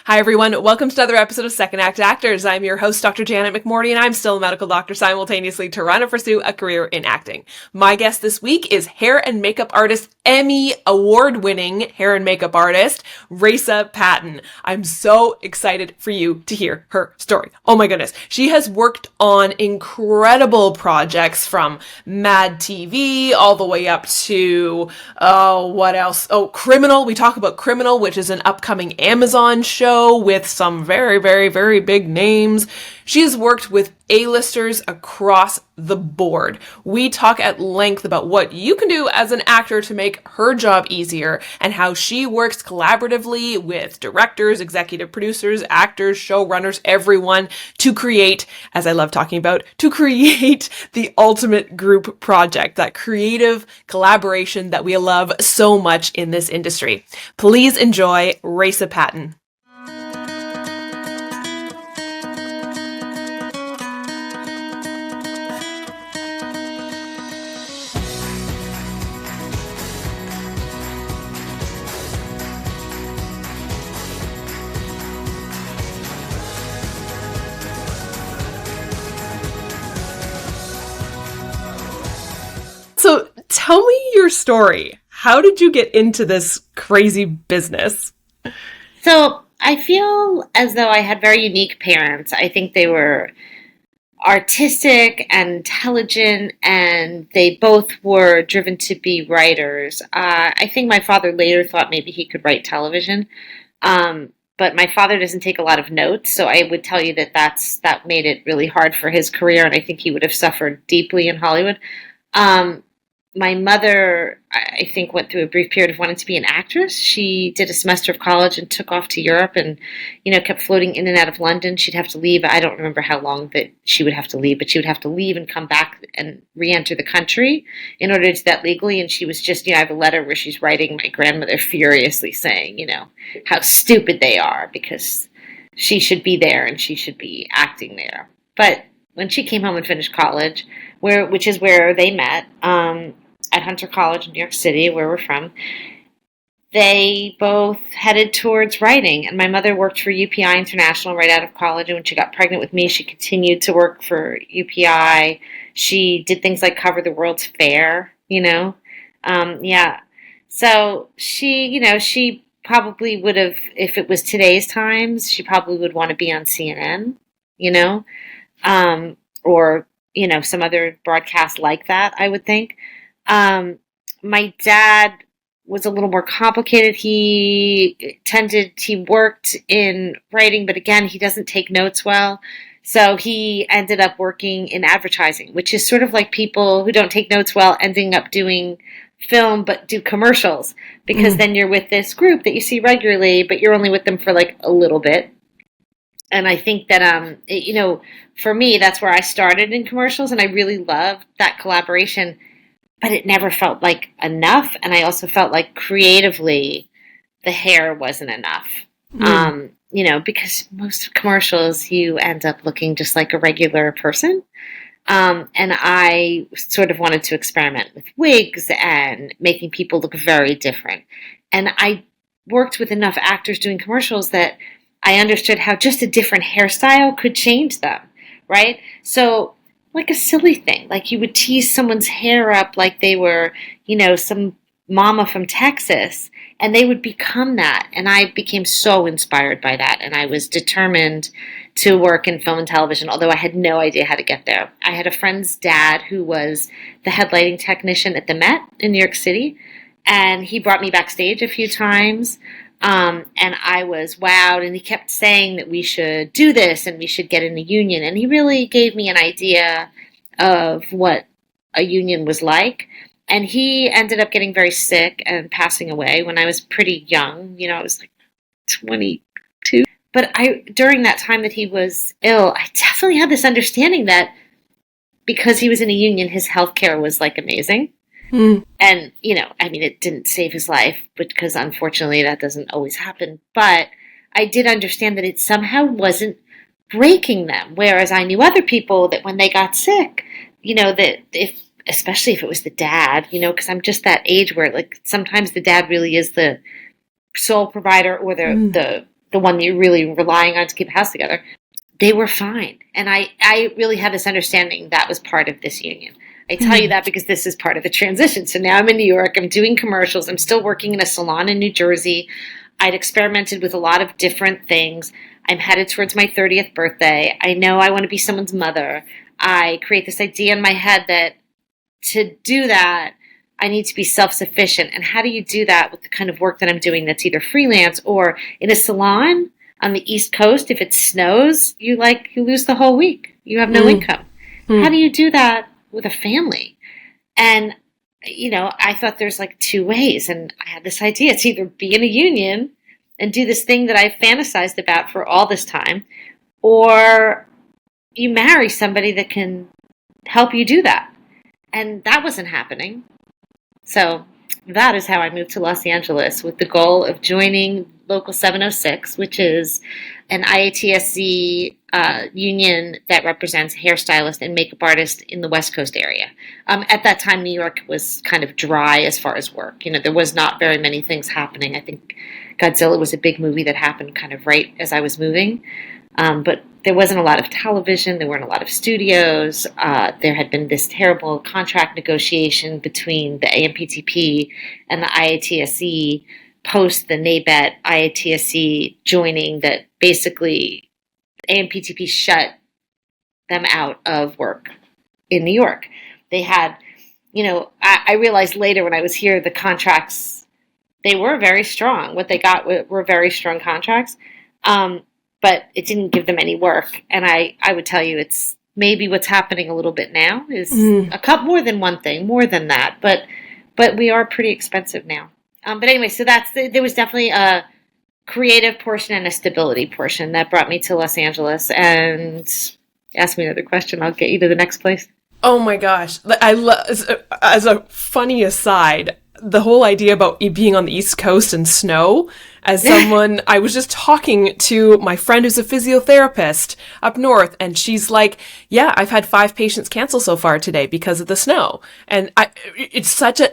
Hi, everyone. Welcome to another episode of Second Act Actors. I'm your host, Dr. Janet McMorty, and I'm still a medical doctor simultaneously trying to pursue a career in acting. My guest this week is hair and makeup artist, Emmy award-winning hair and makeup artist, Raissa Patton. I'm so excited for you to hear her story. Oh my goodness. She has worked on incredible projects from Mad TV all the way up to, what else? Oh, Criminal. We talk about Criminal, which is an upcoming Amazon show with some very, very, very big names. She has worked with A-listers across the board. We talk at length about what you can do as an actor to make her job easier and how she works collaboratively with directors, executive producers, actors, showrunners, everyone to create, as I love talking about, to create the ultimate group project, that creative collaboration that we love so much in this industry. Please enjoy Raissa Patton. So tell me your story. How did you get into this crazy business? So I feel as though I had very unique parents. I think they were artistic and intelligent, and they both were driven to be writers. I think my father later thought maybe he could write television, but my father doesn't take a lot of notes, so I would tell you that made it really hard for his career, and I think he would have suffered deeply in Hollywood. My mother, I think, went through a brief period of wanting to be an actress. She did a semester of college and took off to Europe and, kept floating in and out of London. She'd have to leave. I don't remember how long that she would have to leave, but she would have to leave and come back and re-enter the country in order to do that legally. And she was just, I have a letter where she's writing my grandmother furiously saying, how stupid they are because she should be there and she should be acting there. But when she came home and finished college, which is where they met, at Hunter College in New York City, where we're from, they both headed towards writing. And my mother worked for UPI International right out of college. And when she got pregnant with me, she continued to work for UPI. She did things like cover the World's Fair, Yeah. So she probably would have, if it was today's times, she probably would want to be on CNN, or, some other broadcast like that, I would think. My dad was a little more complicated. He worked in writing, but again, he doesn't take notes well. So he ended up working in advertising, which is sort of like people who don't take notes well ending up doing film, but do commercials, because then you're with this group that you see regularly, but you're only with them for like a little bit. And I think that, for me, that's where I started in commercials, and I really loved that collaboration. But it never felt like enough, and I also felt like creatively the hair wasn't enough. Because most commercials you end up looking just like a regular person. And I sort of wanted to experiment with wigs and making people look very different. And I worked with enough actors doing commercials that I understood how just a different hairstyle could change them, right? So like a silly thing, like you would tease someone's hair up like they were, some mama from Texas, and they would become that. And I became so inspired by that, and I was determined to work in film and television, although I had no idea how to get there. I had a friend's dad who was the head lighting technician at the Met in New York City, and he brought me backstage a few times. And I was wowed, and he kept saying that we should do this and we should get in a union. And he really gave me an idea of what a union was like. And he ended up getting very sick and passing away when I was pretty young. I was like 22. But during that time that he was ill, I definitely had this understanding that because he was in a union, his health care was like amazing. And, it didn't save his life, because unfortunately that doesn't always happen. But I did understand that it somehow wasn't breaking them. Whereas I knew other people that when they got sick, that especially if it was the dad, because I'm just that age where like sometimes the dad really is the sole provider or the the one that you're really relying on to keep a house together, they were fine. And I really had this understanding that was part of this union. I tell you that because this is part of the transition. So now I'm in New York. I'm doing commercials. I'm still working in a salon in New Jersey. I'd experimented with a lot of different things. I'm headed towards my 30th birthday. I know I want to be someone's mother. I create this idea in my head that to do that, I need to be self-sufficient. And how do you do that with the kind of work that I'm doing that's either freelance or in a salon on the East Coast? If it snows, you lose the whole week. You have no income. How do you do that with a family? And, I thought there's like two ways. And I had this idea. It's either be in a union and do this thing that I fantasized about for all this time, or you marry somebody that can help you do that. And that wasn't happening. So that is how I moved to Los Angeles with the goal of joining Local 706, which is an IATSC union that represents hairstylists and makeup artists in the West Coast area. At that time, New York was kind of dry as far as work. There was not very many things happening. I think Godzilla was a big movie that happened kind of right as I was moving. But there wasn't a lot of television. There weren't a lot of studios. There had been this terrible contract negotiation between the AMPTP and the IATSE post the NABET IATSE joining, that basically AMPTP shut them out of work in New York. They had, I realized later when I was here, the contracts, they were very strong. What they got were very strong contracts. But it didn't give them any work. And I would tell you it's maybe what's happening a little bit now is a couple more than one thing, more than that. But we are pretty expensive now. But anyway, so there was definitely a creative portion and a stability portion that brought me to Los Angeles. And ask me another question, I'll get you to the next place. Oh my gosh. As a funny aside, the whole idea about being on the East Coast and snow, as someone, I was just talking to my friend who's a physiotherapist up north, and she's like, yeah, I've had 5 patients cancel so far today because of the snow. And that's such an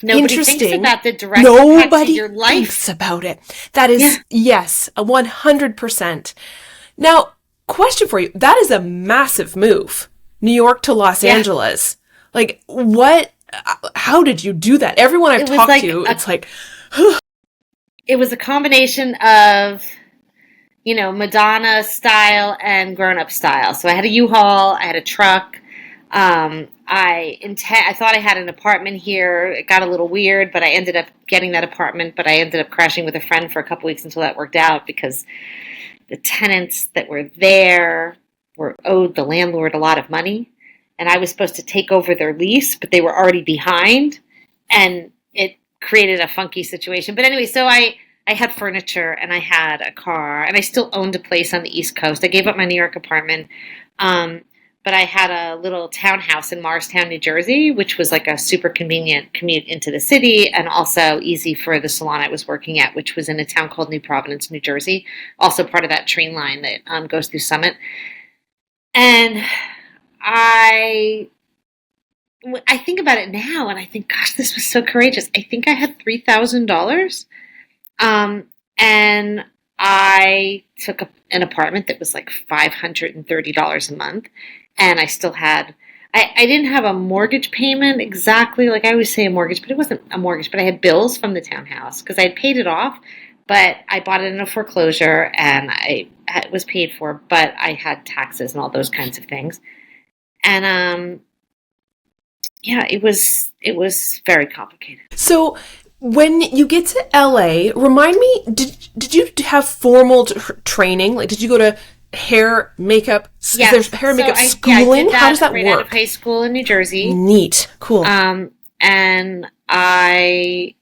Nobody interesting. thinks about the direct impact to your life. Nobody thinks about it. That is, yes, 100%. Now, question for you. That is a massive move. New York to Los Angeles. Like, what? How did you do that? Everyone I've talked to, it's like... It was a combination of, Madonna style and grown-up style. So I had a U-Haul, I had a truck. I thought I had an apartment here. It got a little weird, but I ended up getting that apartment. But I ended up crashing with a friend for a couple weeks until that worked out, because the tenants that were there owed the landlord a lot of money. And I was supposed to take over their lease, but they were already behind, and it created a funky situation. But anyway, so I had furniture, and I had a car, and I still owned a place on the East Coast. I gave up my New York apartment, but I had a little townhouse in Morristown, New Jersey, which was like a super convenient commute into the city, and also easy for the salon I was working at, which was in a town called New Providence, New Jersey, also part of that train line that goes through Summit. And I think about it now, and I think, gosh, this was so courageous. I think I had $3,000, and I took an apartment that was like $530 a month, and I still had, I didn't have a mortgage payment exactly, like I always say a mortgage, but it wasn't a mortgage, but I had bills from the townhouse, because I had paid it off, but I bought it in a foreclosure, and it was paid for, but I had taxes and all those kinds of things. And, it was very complicated. So when you get to LA, remind me, did you have formal training? Like, did you go to hair, makeup, yes. There's hair and makeup schooling? Yeah, I did that. How does that right work? Out of high school in New Jersey. Neat. Cool. And I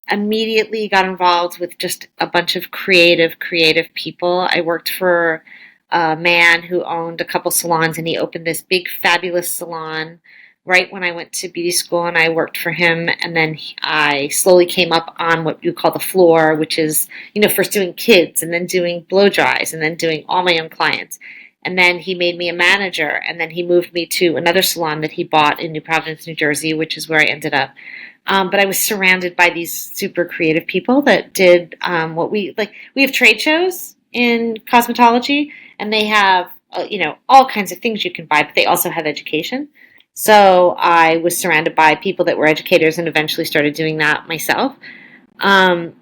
immediately got involved with just a bunch of creative people. I worked for a man who owned a couple salons, and he opened this big, fabulous salon right when I went to beauty school, and I worked for him. And then I slowly came up on what you call the floor, which is, first doing kids, and then doing blow dries, and then doing all my own clients. And then he made me a manager, and then he moved me to another salon that he bought in New Providence, New Jersey, which is where I ended up. But I was surrounded by these super creative people that did what we like. We have trade shows in cosmetology, and they have all kinds of things you can buy, but they also have education. So I was surrounded by people that were educators, and eventually started doing that myself. Um,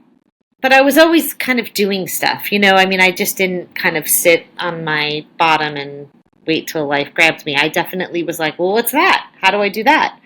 but I was always kind of doing stuff, I mean, I just didn't kind of sit on my bottom and wait till life grabbed me. I definitely was like, well, what's that? How do I do that?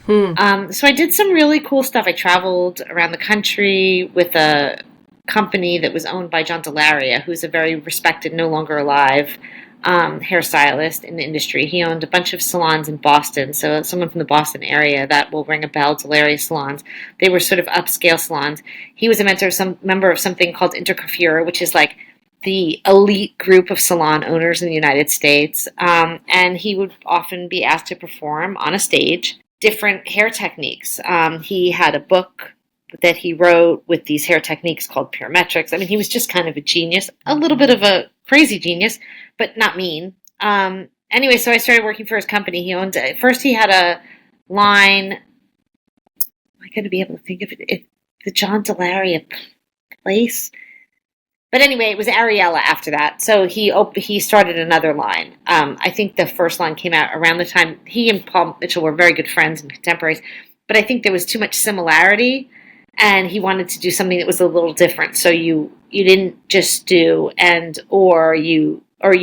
Hmm. So I did some really cool stuff. I traveled around the country with a company that was owned by John Delaria, who's a very respected, no longer alive hairstylist in the industry. He owned a bunch of salons in Boston. So someone from the Boston area, that will ring a bell, Delaria salons. They were sort of upscale salons. He was a member of something called Intercoiffure, which is like the elite group of salon owners in the United States. And he would often be asked to perform on a stage different hair techniques. He had a book that he wrote with these hair techniques called parametrics. I mean, he was just kind of a genius, a little bit of a crazy genius, but not mean. Anyway, so I started working for his company. He owned, first he had a line, am I going to be able to think of it? The John Delaria place? But anyway, it was Ariella after that. So he started another line. I think the first line came out around the time he and Paul Mitchell were very good friends and contemporaries. But I think there was too much similarity, and he wanted to do something that was a little different. So you didn't just do or you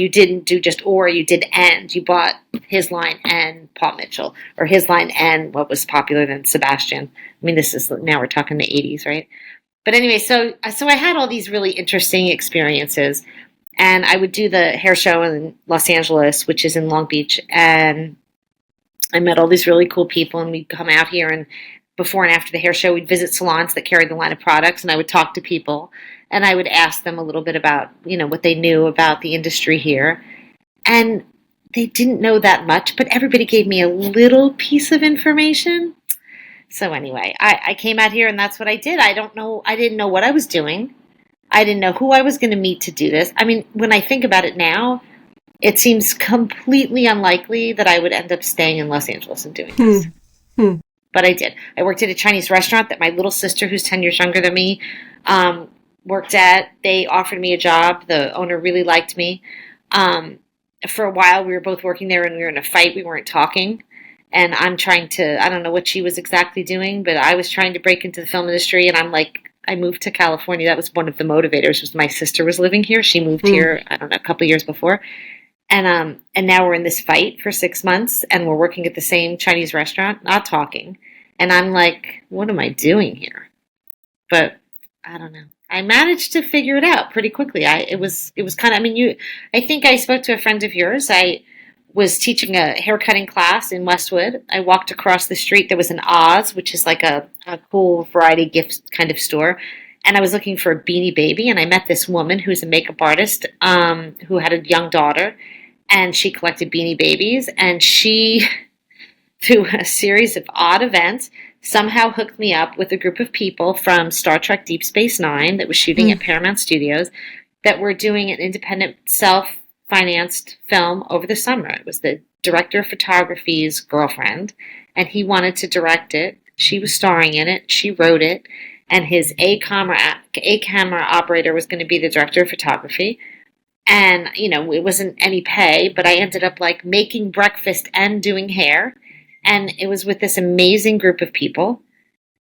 didn't do just or, you did and. You bought his line and Paul Mitchell, or his line and what was popular then, Sebastian. I mean, now we're talking the 80s, right? But anyway, so I had all these really interesting experiences, and I would do the hair show in Los Angeles, which is in Long Beach, and I met all these really cool people, and we'd come out here, and before and after the hair show, we'd visit salons that carried the line of products, and I would talk to people, and I would ask them a little bit about, what they knew about the industry here, and they didn't know that much, but everybody gave me a little piece of information. So anyway, I came out here and that's what I did. I didn't know what I was doing. I didn't know who I was going to meet to do this. I mean, when I think about it now, it seems completely unlikely that I would end up staying in Los Angeles and doing this. But I did. I worked at a Chinese restaurant that my little sister, who's 10 years younger than me, worked at. They offered me a job. The owner really liked me. For a while, we were both working there and we were in a fight. We weren't talking. And I'm trying to, I don't know what she was exactly doing, but I was trying to break into the film industry. And I'm like, I moved to California. That was one of the motivators, was my sister was living here. She moved here, I don't know, a couple of years before. And now we're in this fight for 6 months and we're working at the same Chinese restaurant, not talking. And I'm like, what am I doing here? But I don't know. I managed to figure it out pretty quickly. It was kind of, I think I spoke to a friend of yours. I was teaching a haircutting class in Westwood. I walked across the street. There was an Oz, which is like a cool variety gift kind of store. And I was looking for a Beanie Baby. And I met this woman who's a makeup artist who had a young daughter. And she collected Beanie Babies. And she, through a series of odd events, somehow hooked me up with a group of people from Star Trek Deep Space Nine that was shooting at Paramount Studios that were doing an independent self-financed film over the summer. It was the director of photography's girlfriend, and he wanted to direct it. She was starring in it. She wrote it, and his A-camera operator was going to be the director of photography. And, it wasn't any pay, but I ended up like making breakfast and doing hair. And it was with this amazing group of people.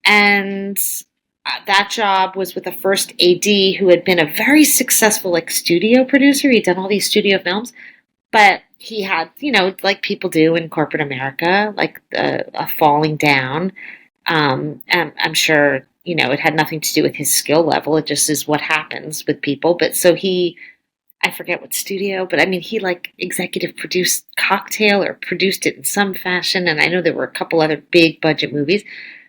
And that job was with the first AD who had been a very successful like studio producer. He'd done all these studio films. But he had, like people do in corporate America, like a falling down. And I'm sure, it had nothing to do with his skill level. It just is what happens with people. But so I forget what studio, but he like executive produced Cocktail or produced it in some fashion. And I know there were a couple other big budget movies,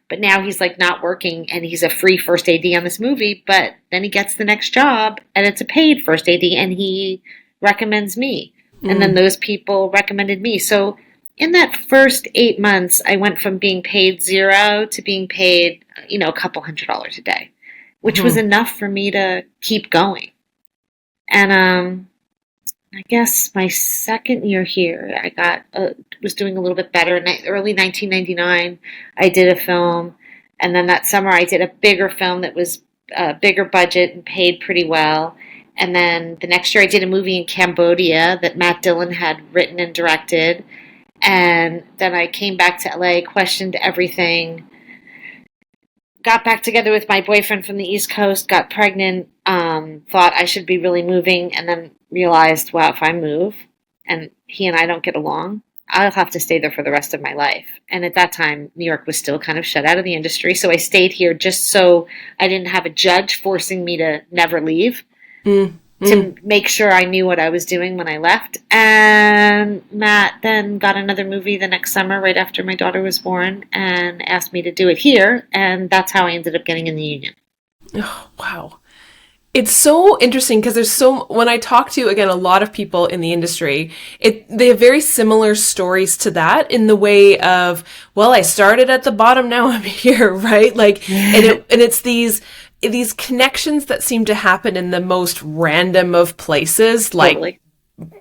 but now he's like not working and he's a free first AD on this movie, but then he gets the next job and it's a paid first AD and he recommends me. And then those people recommended me. So in that first 8 months, I went from being paid $0 to being paid, a couple $100 a day, which was enough for me to keep going. And I guess my second year here, I got was doing a little bit better. Early 1999, I did a film, and then that summer I did a bigger film that was a bigger budget and paid pretty well. And then the next year I did a movie in Cambodia that Matt Dillon had written and directed. And then I came back to LA, questioned everything, got back together with my boyfriend from the East Coast, got pregnant, thought I should be really moving, and then realized, wow, if I move and he and I don't get along, I'll have to stay there for the rest of my life. And at that time, New York was still kind of shut out of the industry, so I stayed here just so I didn't have a judge forcing me to never leave. To make sure I knew what I was doing when I left. And Matt then got another movie the next summer right after my daughter was born and asked me to do it here. And that's how I ended up getting in the union. Oh, wow. It's so interesting because when I talk to, again, a lot of people in the industry, they have very similar stories to that in the way of, well, I started at the bottom, now I'm here, right? Like, and it's these connections that seem to happen in the most random of places, like Totally.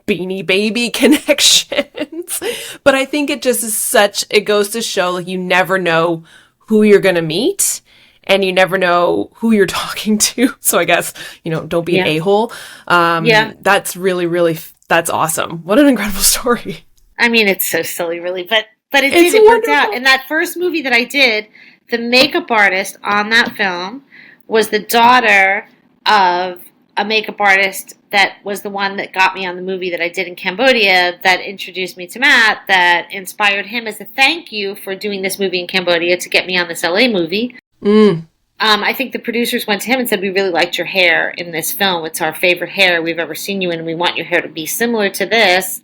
Beanie Baby connections. But I think it just is it goes to show, like, you never know who you're going to meet. And you never know who you're talking to. So I guess, don't be an a-hole. That's really, really, that's awesome. What an incredible story. I mean, it's so silly, really. But it worked out. And that first movie that I did, the makeup artist on that film was the daughter of a makeup artist that was the one that got me on the movie that I did in Cambodia, that introduced me to Matt, that inspired him as a thank you for doing this movie in Cambodia to get me on this LA movie. I think the producers went to him and said, we really liked your hair in this film. It's our favorite hair we've ever seen you in, and we want your hair to be similar to this.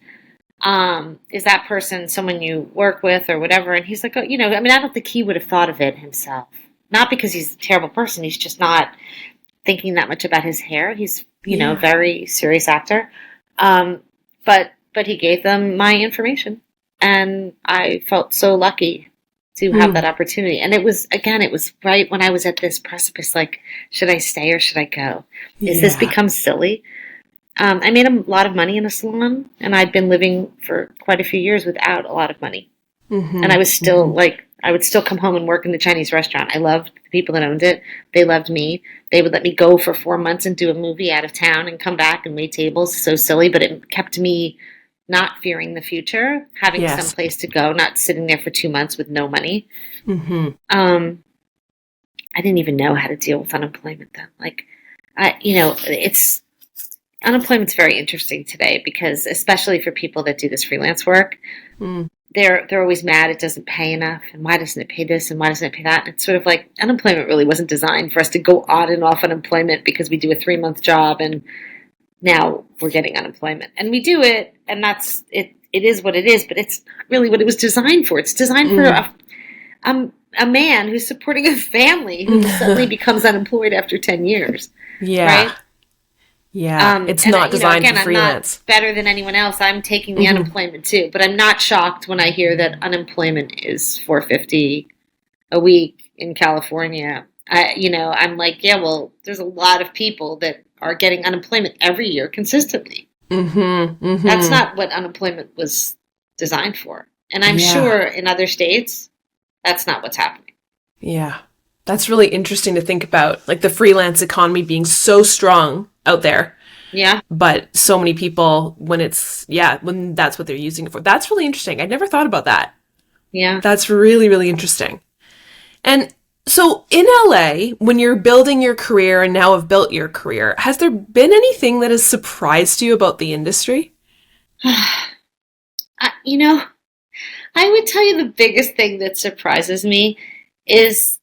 Is that person someone you work with or whatever? And he's like, I don't think he would have thought of it himself. Not because he's a terrible person. He's just not thinking that much about his hair. He's, a very serious actor. But he gave them my information, and I felt so lucky to have that opportunity. And it was right when I was at this precipice, like, should I stay or should I go? Is this become silly? I made a lot of money in a salon, and I'd been living for quite a few years without a lot of money. And I was still I would still come home and work in the Chinese restaurant. I loved the people that owned it. They loved me. They would let me go for 4 months and do a movie out of town and come back and wait tables. So silly, but it kept me not fearing the future, having some place to go, not sitting there for 2 months with no money. I didn't even know how to deal with unemployment then. Like, unemployment's very interesting today because, especially for people that do this freelance work, they're always mad it doesn't pay enough, and why doesn't it pay this, and why doesn't it pay that? And it's sort of like, unemployment really wasn't designed for us to go on and off unemployment because we do a 3-month job and now we're getting unemployment. And we do it, and that's it. It is what it is, but it's not really what it was designed for. It's designed for a man who's supporting a family who suddenly becomes unemployed after 10 years. Yeah. Right? Yeah. It's not designed for freelance. I'm not better than anyone else. I'm taking the unemployment too, but I'm not shocked when I hear that unemployment is $450 a week in California. I'm like, yeah, well, there's a lot of people that are getting unemployment every year consistently. That's not what unemployment was designed for. And I'm sure in other states, that's not what's happening. Yeah. That's really interesting to think about, like the freelance economy being so strong out there. Yeah. But so many people, when that's what they're using it for. That's really interesting. I never thought about that. Yeah. That's really, really interesting. And so in LA, when you're building your career and now have built your career, has there been anything that has surprised you about the industry? I would tell you the biggest thing that surprises me is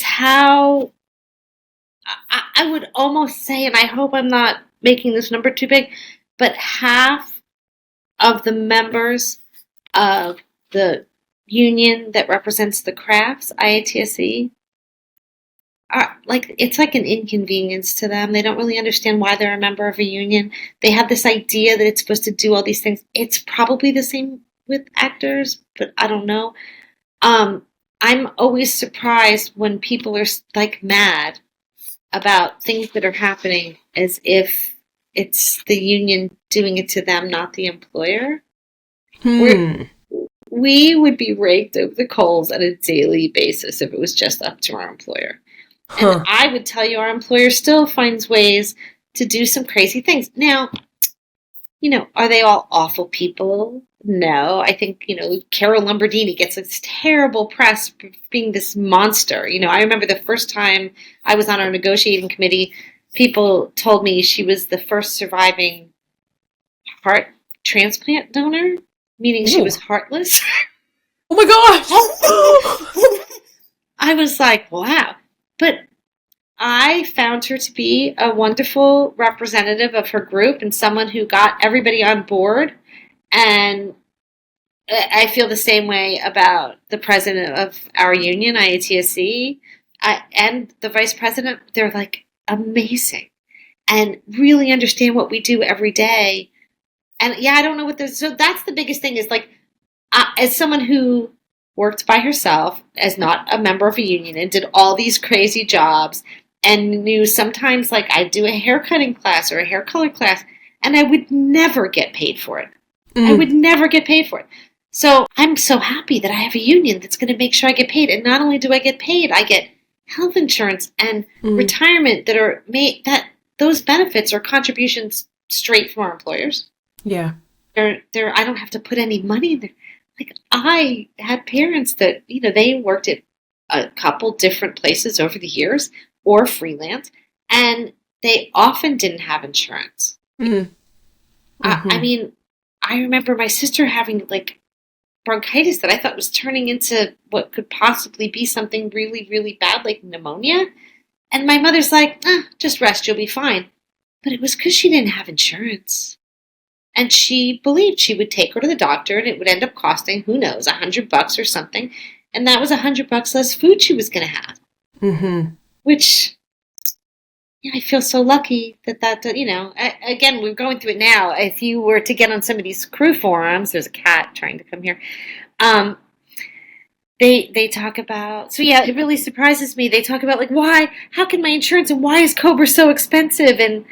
how I would almost say, and I hope I'm not making this number too big, but half of the members of the union that represents the crafts, IATSE, are like, it's like an inconvenience to them. They don't really understand why they're a member of a union. They have this idea that it's supposed to do all these things. It's probably the same with actors, but I don't know. I'm always surprised when people are like mad about things that are happening, as if it's the union doing it to them, not the employer. We would be raked over the coals on a daily basis if it was just up to our employer. And I would tell you our employer still finds ways to do some crazy things. Now, are they all awful people? No. I think, Carol Lombardini gets this terrible press for being this monster. I remember the first time I was on our negotiating committee, people told me she was the first surviving heart transplant donor, meaning she was heartless. Oh my gosh! I was like, wow. But I found her to be a wonderful representative of her group and someone who got everybody on board. And I feel the same way about the president of our union, IATSC, and the vice president. They're like amazing and really understand what we do every day. And yeah, I don't know what this. So that's the biggest thing is like, as someone who worked by herself, as not a member of a union, and did all these crazy jobs, and knew sometimes like I'd do a haircutting class or a hair color class, and I would never get paid for it. I would never get paid for it. So I'm so happy that I have a union that's going to make sure I get paid. And not only do I get paid, I get health insurance and retirement that are made, that those benefits are contributions straight from our employers. Yeah. I don't have to put any money in there. Like I had parents that, they worked at a couple different places over the years or freelance, and they often didn't have insurance. I mean, I remember my sister having like bronchitis that I thought was turning into what could possibly be something really, really bad, like pneumonia. And my mother's like, just rest, you'll be fine. But it was because she didn't have insurance. And she believed she would take her to the doctor and it would end up costing, who knows, $100 or something. And that was $100 less food she was going to have. Which, I feel so lucky that, again, we're going through it now. If you were to get on some of these crew forums, there's a cat trying to come here. They talk about, so yeah, it really surprises me. They talk about like, how can my insurance, and why is Cobra so expensive? And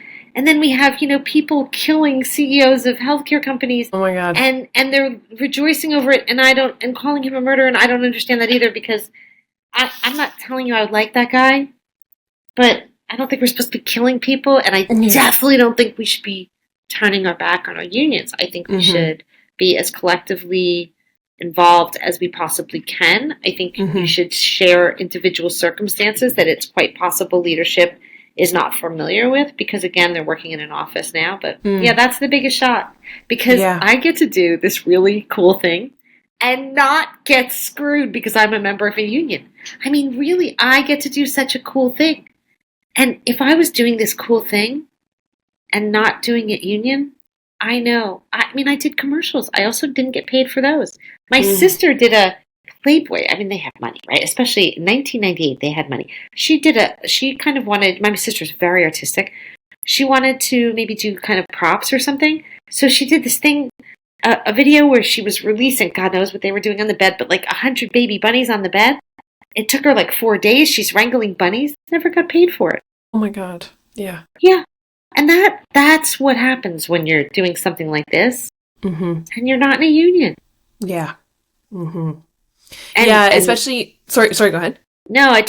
then we have, people killing CEOs of healthcare companies. Oh my God. And they're rejoicing over it, and calling him a murderer, and I don't understand that either, because I'm not telling you I would like that guy, but I don't think we're supposed to be killing people, and I definitely don't think we should be turning our back on our unions. I think we should be as collectively involved as we possibly can. I think you should share individual circumstances that it's quite possible leadership is not familiar with, because again, they're working in an office now. But yeah, that's the biggest shot, because I get to do this really cool thing and not get screwed because I'm a member of a union. I mean, really, I get to do such a cool thing. And if I was doing this cool thing and not doing it union, I know. I mean, I did commercials. I also didn't get paid for those. My sister did a Playboy. I mean, they have money, right? Especially in 1998, they had money. She kind of wanted, my sister's very artistic. She wanted to maybe do kind of props or something. So she did this thing, a video where she was releasing, God knows what they were doing on the bed, but like 100 baby bunnies on the bed. It took her like 4 days. She's wrangling bunnies. Never got paid for it. Oh my God. Yeah. Yeah. And that's what happens when you're doing something like this and you're not in a union. Yeah. And especially, sorry, go ahead. No, it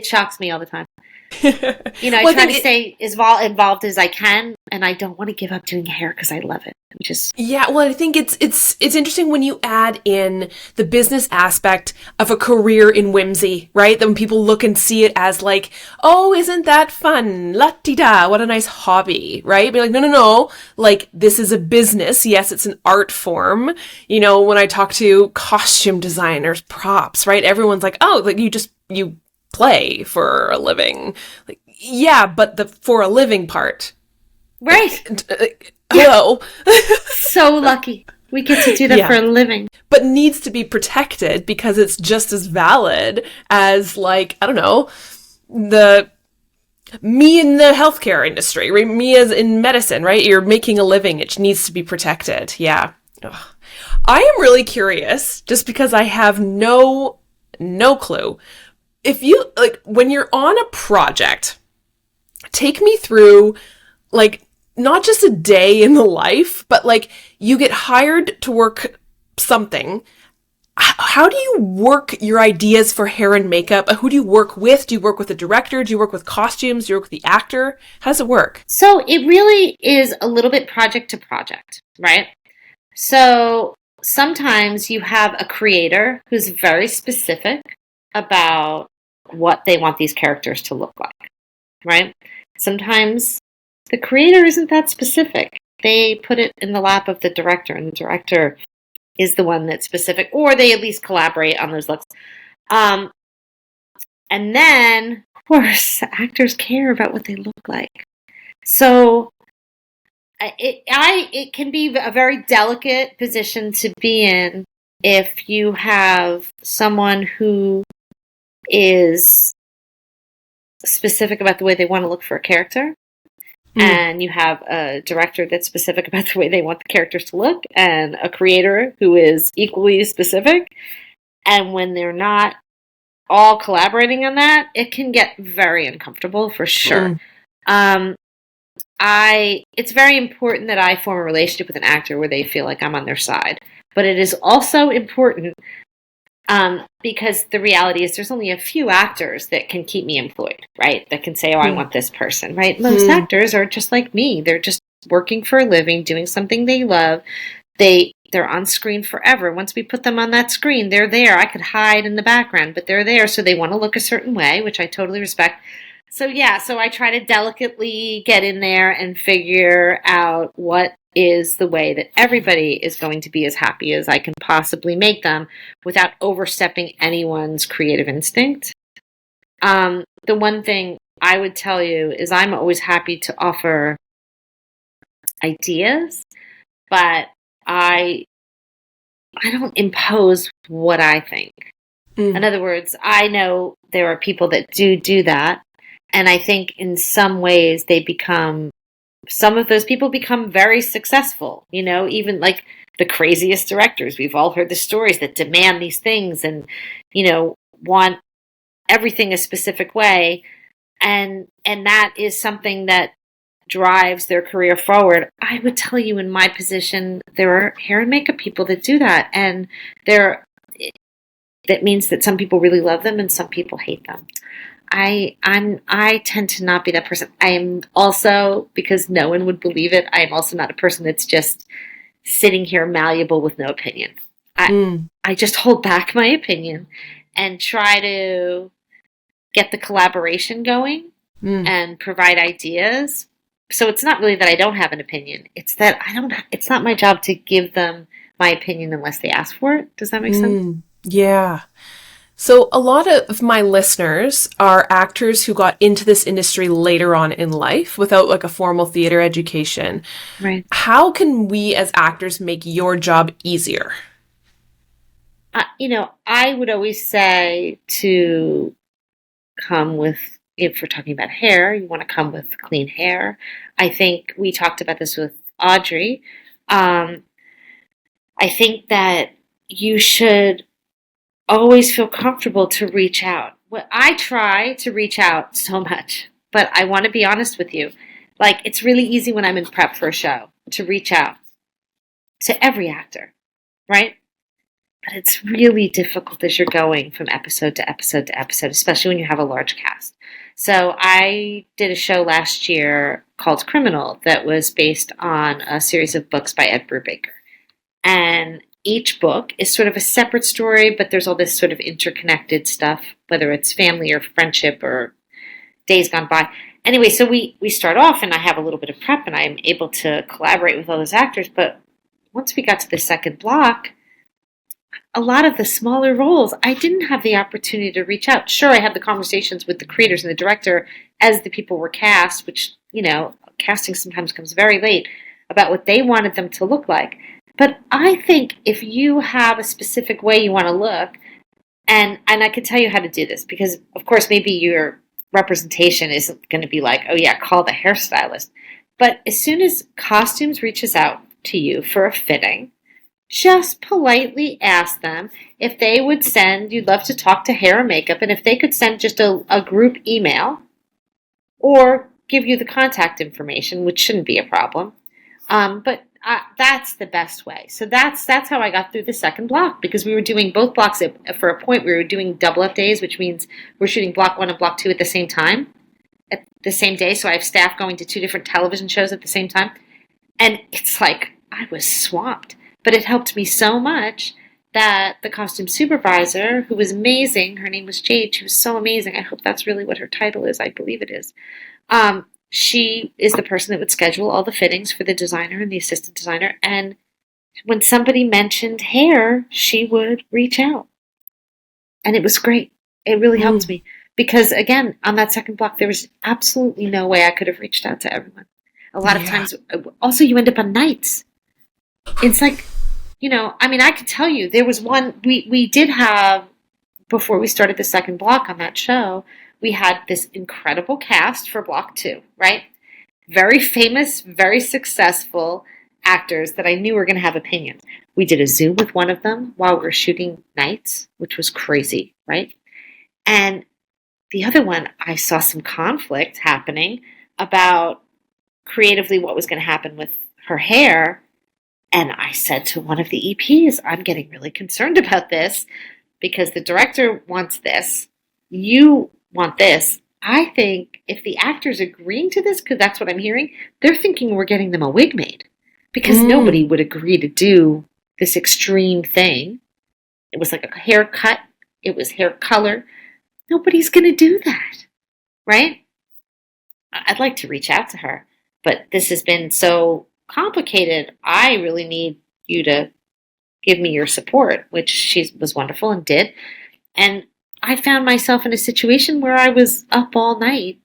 shocks me all the time. I try to stay as involved as I can, and I don't want to give up doing hair because I love it. I think it's interesting when you add in the business aspect of a career in whimsy, right? That when people look and see it as like, oh, isn't that fun? La-ti-da, what a nice hobby, right? Be like, no, like this is a business. Yes, it's an art form. When I talk to costume designers, props, right? Everyone's like, oh, like you play for a living. Like, yeah, but the for a living part. Right. Hello. So lucky. We get to do that for a living. But needs to be protected because it's just as valid as, like, I don't know, me in the healthcare industry, right? Me as in medicine, right? You're making a living. It needs to be protected. Yeah. Ugh. I am really curious, just because I have no clue. If you, like, when you're on a project take me through, like, not just a day in the life, but like you get hired to work something. How do you work your ideas for hair and makeup? Who do you work with? Do you work with the director? Do you work with costumes? Do you work with the actor? How does it work? So it really is a little bit project to project, right? So sometimes you have a creator who's very specific about what they want these characters to look like, right? Sometimes the creator isn't that specific. They put it in the lap of the director, and the director is the one that's specific, or they at least collaborate on those looks. And then, of course, actors care about what they look like. So it can be a very delicate position to be in if you have someone who is specific about the way they want to look for a character, and you have a director that's specific about the way they want the characters to look, and a creator who is equally specific. And when they're not all collaborating on that, it can get very uncomfortable for sure. It's very important that I form a relationship with an actor where they feel like I'm on their side. But it is also important because the reality is there's only a few actors that can keep me employed, right? That can say, oh, I want this person, right? Most actors are just like me. They're just working for a living, doing something they love. They're on screen forever. Once we put them on that screen, they're there. I could hide in the background, but they're there. So they want to look a certain way, which I totally respect. So I try to delicately get in there and figure out what is the way that everybody is going to be as happy as I can possibly make them without overstepping anyone's creative instinct. The one thing I would tell you is I'm always happy to offer ideas, but I don't impose what I think. In other words, I know there are people that do that, and I think in some ways some of those people become very successful, even like the craziest directors. We've all heard the stories that demand these things and, want everything a specific way. And that is something that drives their career forward. I would tell you in my position, there are hair and makeup people that do that. And that means that some people really love them and some people hate them. I tend to not be that person. I am also, because no one would believe it, I am also not a person that's just sitting here malleable with no opinion. I just hold back my opinion and try to get the collaboration going and provide ideas. So it's not really that I don't have an opinion. It's that it's not my job to give them my opinion unless they ask for it. Does that make sense? Yeah. So a lot of my listeners are actors who got into this industry later on in life without like a formal theater education. Right. How can we as actors make your job easier? I would always say to come with, if we're talking about hair, you want to come with clean hair. I think we talked about this with Audrey. I think that you should always feel comfortable to reach out. Well, I try to reach out so much, but I want to be honest with you. Like, it's really easy when I'm in prep for a show to reach out to every actor, right? But it's really difficult as you're going from episode to episode to episode, especially when you have a large cast. So I did a show last year called Criminal that was based on a series of books by Ed Brubaker. And each book is sort of a separate story, but there's all this sort of interconnected stuff, whether it's family or friendship or days gone by. Anyway, so we start off and I have a little bit of prep and I'm able to collaborate with all those actors. But once we got to the second block, a lot of the smaller roles, I didn't have the opportunity to reach out. Sure, I had the conversations with the creators and the director as the people were cast, which, casting sometimes comes very late, about what they wanted them to look like. But I think if you have a specific way you want to look, and I can tell you how to do this, because, of course, maybe your representation isn't going to be like, oh, yeah, call the hairstylist. But as soon as costumes reaches out to you for a fitting, just politely ask them if they would send, you'd love to talk to hair and makeup, and if they could send just a group email or give you the contact information, which shouldn't be a problem. But that's the best way. So that's how I got through the second block, because we were doing both blocks for a point. We were doing double up days, which means we're shooting block 1 and block 2 at the same time, at the same day. So I have staff going to 2 different television shows at the same time. And it's like I was swamped. But it helped me so much that the costume supervisor, who was amazing, her name was Jade, she was so amazing. I hope that's really what her title is. I believe it is. She is the person that would schedule all the fittings for the designer and the assistant designer. And when somebody mentioned hair, she would reach out. And it was great. It really helped me. Because, again, on that second block, there was absolutely no way I could have reached out to everyone. A lot of times, also, you end up on nights. It's like, I could tell you, there was one, we did have, before we started the second block on that show, we had this incredible cast for block 2, right? Very famous, very successful actors that I knew were going to have opinions. We did a Zoom with one of them while we were shooting nights, which was crazy, right? And the other one, I saw some conflict happening about creatively what was going to happen with her hair. And I said to one of the EPs, I'm getting really concerned about this because the director wants this. You want this. I think if the actor's agreeing to this, because that's what I'm hearing, they're thinking we're getting them a wig made. Because nobody would agree to do this extreme thing. It was like a haircut. It was hair color. Nobody's going to do that. Right? I'd like to reach out to her. But this has been so complicated. I really need you to give me your support, which she was wonderful and did. And I found myself in a situation where I was up all night.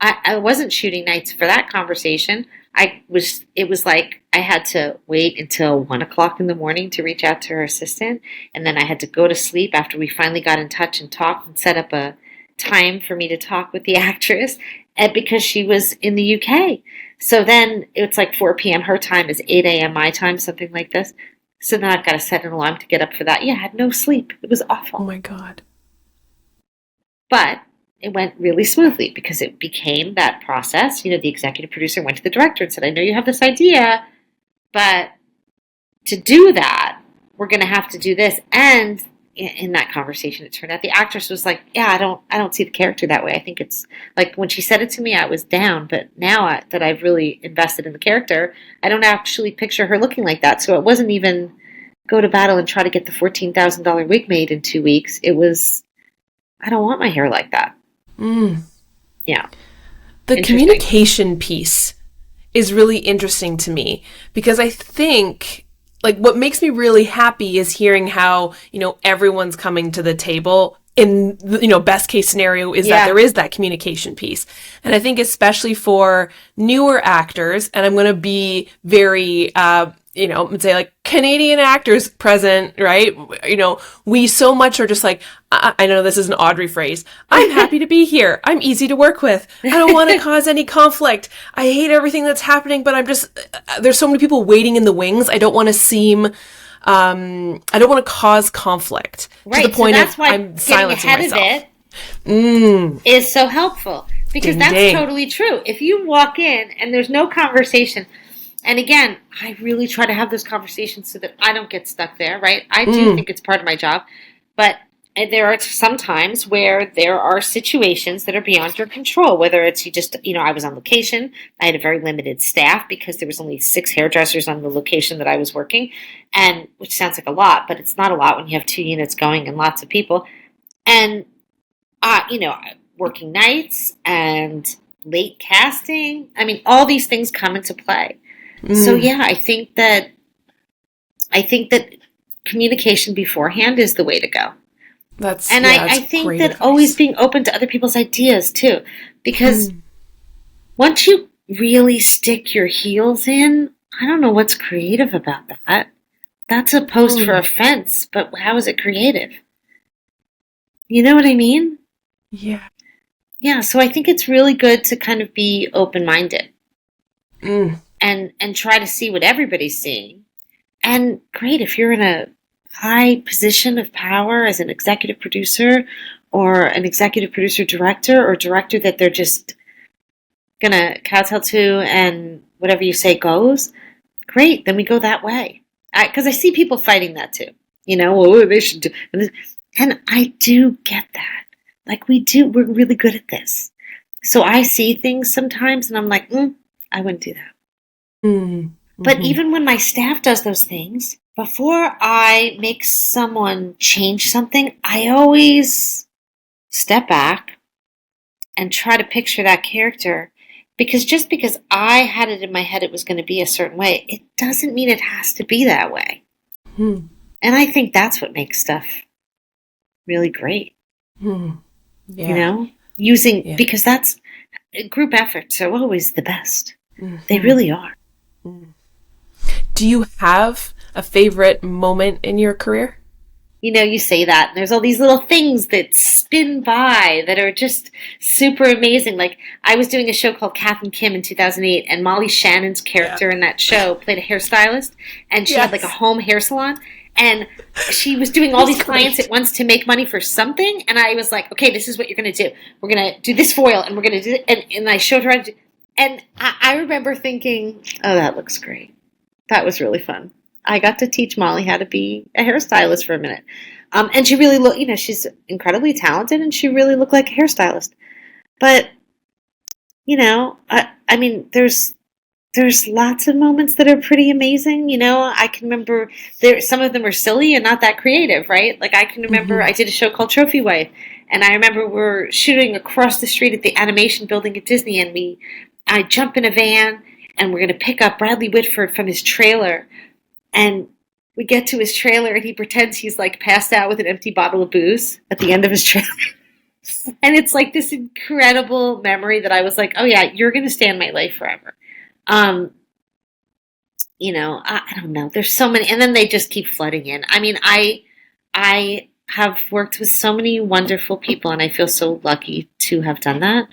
I wasn't shooting nights for that conversation. It was like I had to wait until 1 o'clock in the morning to reach out to her assistant. And then I had to go to sleep after we finally got in touch and talked and set up a time for me to talk with the actress, and because she was in the UK. So then it's like 4 p.m. her time is 8 a.m. my time, something like this. So then I've got to set an alarm to get up for that. Yeah, I had no sleep. It was awful. Oh my God. But it went really smoothly because it became that process. The executive producer went to the director and said, I know you have this idea, but to do that, we're going to have to do this. And in that conversation, it turned out the actress was like, yeah, I don't see the character that way. I think it's like when she said it to me, I was down. But now that I've really invested in the character, I don't actually picture her looking like that. So it wasn't even go to battle and try to get the $14,000 wig made in 2 weeks. It was, I don't want my hair like that. Yeah. The communication piece is really interesting to me because I think like what makes me really happy is hearing how, everyone's coming to the table in, best case scenario is that there is that communication piece. And I think especially for newer actors, and I'm going to be very, say like Canadian actors present, right? We so much are just like, I know this is an Audrey phrase. I'm happy to be here. I'm easy to work with. I don't want to cause any conflict. I hate everything that's happening, but I'm just, there's so many people waiting in the wings. I don't want to seem, I don't want to cause conflict to the point so that's of why I'm silencing ahead myself. Of it is so helpful because that's totally true. If you walk in and there's no conversation, and again, I really try to have those conversations so that I don't get stuck there, right? I do think it's part of my job, but there are some times where there are situations that are beyond your control, whether it's you just, I was on location. I had a very limited staff because there was only 6 hairdressers on the location that I was working, and which sounds like a lot, but it's not a lot when you have 2 units going and lots of people. And, working nights and late casting. I mean, all these things come into play. So yeah, I think that communication beforehand is the way to go. I think that advice. Always being open to other people's ideas too, because once you really stick your heels in, I don't know what's creative about that. That's a post for offense, but how is it creative? You know what I mean? Yeah. Yeah, so I think it's really good to kind of be open-minded. And try to see what everybody's seeing. And great, if you're in a high position of power as an executive producer or an executive producer director or director that they're gonna kowtow to and whatever you say goes, great, then we go that way. Because I see people fighting that too. Oh, they should do. And I do get that. Like we're really good at this. So I see things sometimes and I'm like, I wouldn't do that. Mm-hmm. But even when my staff does those things, before I make someone change something, I always step back and try to picture that character. Because just because I had it in my head it was going to be a certain way, it doesn't mean it has to be that way. And I think that's what makes stuff really great. Yeah. Because that's group efforts are always the best. They really are. Do you have a favorite moment in your career? You say that, and there's all these little things that spin by that are just super amazing. Like, I was doing a show called Kath and Kim in 2008, and Molly Shannon's character in that show played a hairstylist, and she had like a home hair salon, and she was doing all these clients at once to make money for something, and I was like, okay, this is what you're going to do. We're going to do this foil, and we're going to do it, and I showed her how to do, and I remember thinking, oh, that looks great. That was really fun. I got to teach Molly how to be a hairstylist for a minute. And she really looked, she's incredibly talented and she really looked like a hairstylist. But, I mean, there's lots of moments that are pretty amazing. I can remember some of them are silly and not that creative, right? Like I can remember I did a show called Trophy Wife, and I remember we're shooting across the street at the animation building at Disney, and I jump in a van and we're going to pick up Bradley Whitford from his trailer. And we get to his trailer and he pretends he's like passed out with an empty bottle of booze at the end of his trailer. And it's like this incredible memory that I was like, oh yeah, you're going to stay in my life forever. I don't know. There's so many, and then they just keep flooding in. I mean, I have worked with so many wonderful people and I feel so lucky to have done that.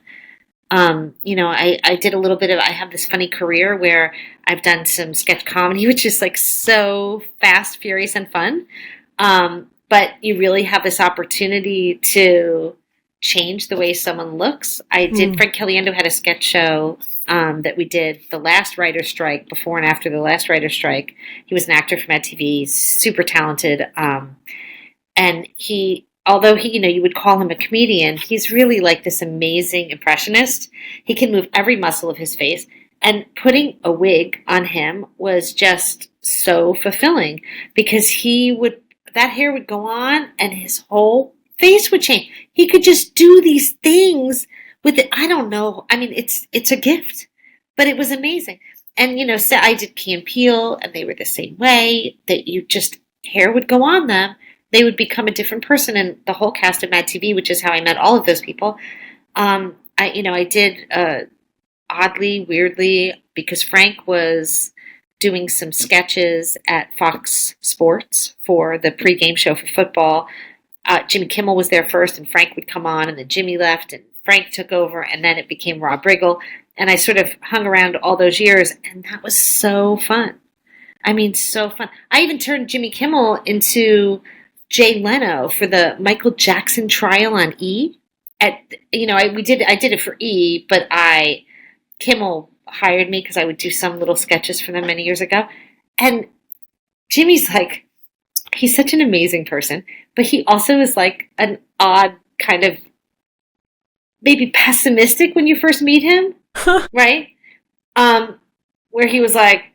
I did a little bit of, I have this funny career where I've done some sketch comedy, which is like so fast, furious, and fun. But you really have this opportunity to change the way someone looks. I did, Frank Caliendo had a sketch show that we did the last writer's strike, before and after the last writer's strike. He was an actor from Mad TV, super talented. And although you would call him a comedian, he's really like this amazing impressionist. He can move every muscle of his face. And putting a wig on him was just so fulfilling because that hair would go on and his whole face would change. He could just do these things with it. I don't know. I mean, it's a gift, but it was amazing. And, I did Key and Peele and they were the same way that hair would go on them. They would become a different person, and the whole cast of Mad TV, which is how I met all of those people. I did oddly, weirdly, because Frank was doing some sketches at Fox Sports for the pregame show for football. Jimmy Kimmel was there first, and Frank would come on, and then Jimmy left, and Frank took over, and then it became Rob Riggle. And I sort of hung around all those years, and that was so fun. I mean, so fun. I even turned Jimmy Kimmel into Jay Leno for the Michael Jackson trial on E. I did it for E, but Kimmel hired me because I would do some little sketches for them many years ago. And Jimmy's like, he's such an amazing person, but he also is like an odd kind of maybe pessimistic when you first meet him, right? Where he was like,